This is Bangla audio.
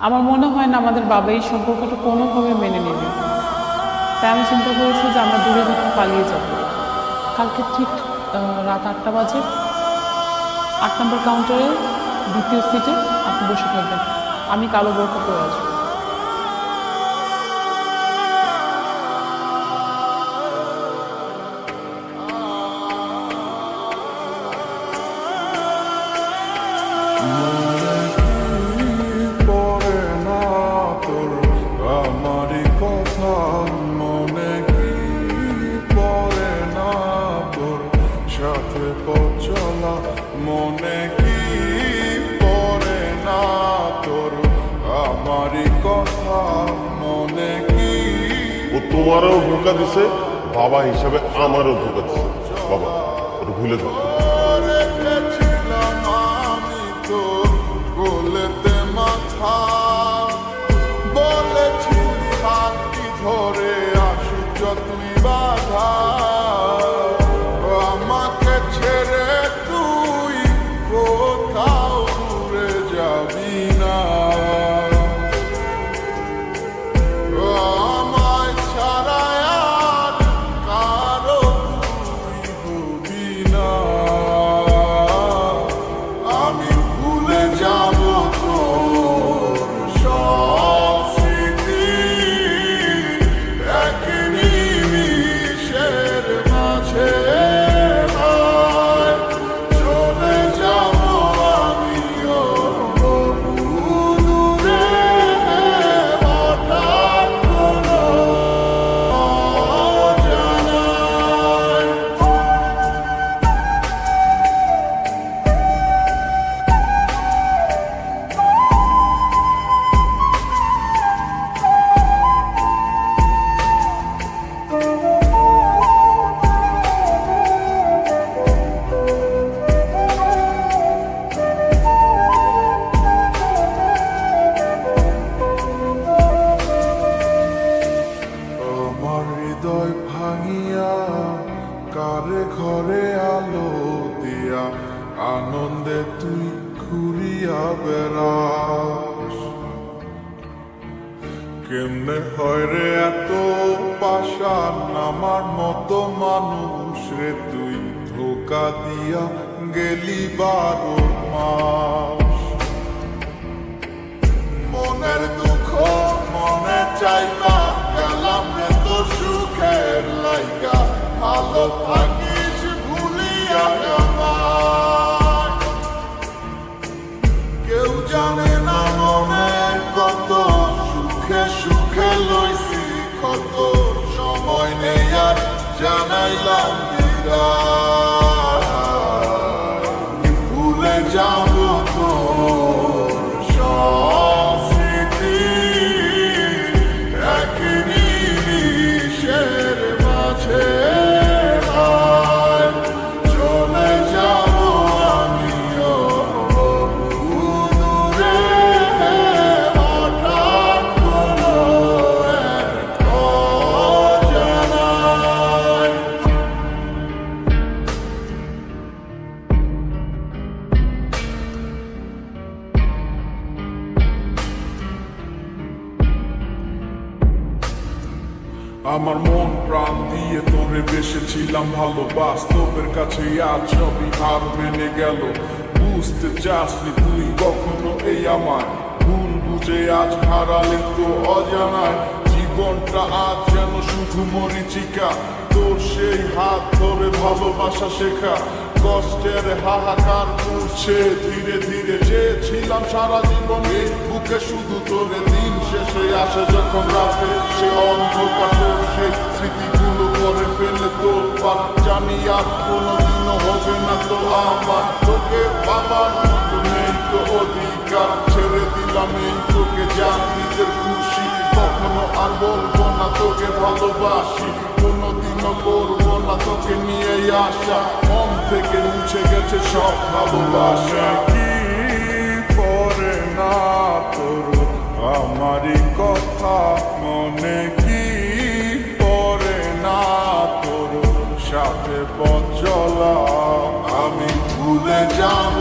আমার মনে হয় না আমাদের বাবা এই সম্পর্কটা কোনোভাবে মেনে নেবে। তাই আমি চিন্তা করেছি যে আমরা দূরে কোথাও পালিয়ে যাব। কালকে ঠিক রাত 8টা বাজে 8 নম্বর কাউন্টারে দ্বিতীয় সিটে আপনি বসে থাকবেন, আমি কালো বোরকা পরে আসবো। মনে কি পড়ে না তোর আমারই কথা মনে কি। ও তোমারও ধোকা দিছে, বাবা হিসাবে আমারও ধোকা দিছে। বাবা ওটা ভুলে যাও। রেখেছিলাম আমি তো গোলেতে মাথা, বলেছিলি হাতটি ধরে আসুক তুই বাধা, আমাকে ছেড়ে তুই কোথাও দূরে যাবি না, আমায় ছাড়া আর কারো তুই হবি না। আমি ভুলে যাব তোর সব স্মৃতি, এক নিমিষের মাঝে চলে যাব আমিও দূরে, হঠাৎ কোনো অজানায়। আমার হৃদয় ভাঙিয়া কারে ঘরে আলো দিয়া আনন্দে তুই ঘুরিয়া বেড়াস। কেমনে হয় রে এত পাষাণ আমার মতো মানুষ রে তুই ধোকা দিয়া গেলি 12 মাস। মনের দুঃখ মনে চাইবা গেলাম রে তো সুখের লাইগা, ভালো থাকিস ভুলিয়া আমায়। কেউ জানে না মনে কত সুখে সুখে লইছি কত, সময় নেই আর জানাইলাম বিদায়। ভুলে যাব তোর সব স্মৃতি, এক নিমিষের মাঝে চলে যাব আমিও দূরে, হঠাৎ কোনো এক অজানায়। আমার মন প্রাণ দিয়ে তোরে বেসেছিলাম ভালো, বাস্তবের কাছে আজ সবই হার মেনে গেল। বুঝতে চাসনি তুই কখনো এই আমার ভুল বুঝে আজ হারালে তো অজানায়। জীবনটা আজ যেন শুধু মরিচিকা, তোর সেই হাত ধরে ভালোবাসা শেখা, কষ্টের হাহাকার পুষছে ধীরে ধীরে। চেয়েছিলাম সারা জীবন এই বুকে শুধু তোরে, দিন শেষে আসে যখন রাতে সে অন্ধকার, তোর সেই স্মৃতিগুলো করে ফেলে তোর পার। জানি আর কোনোদিনও হবে না তো আমার, তোকে বাবার মতো নেই তো অধিকার। ছেড়ে দিলাম এই তোকে জান নিজের খুশি, কখনো আর বলবো না তোকে ভালোবাসি, কোনোদিনও করবো না তোকে নিয়ে আসা, মন থেকে মুছে গেছে সব ভালোবাসা। কি পড়ে না তোর আমারই কথা মনে কি পড়ে না তোর সাথে পথ চলা, আমি ভুলে যাব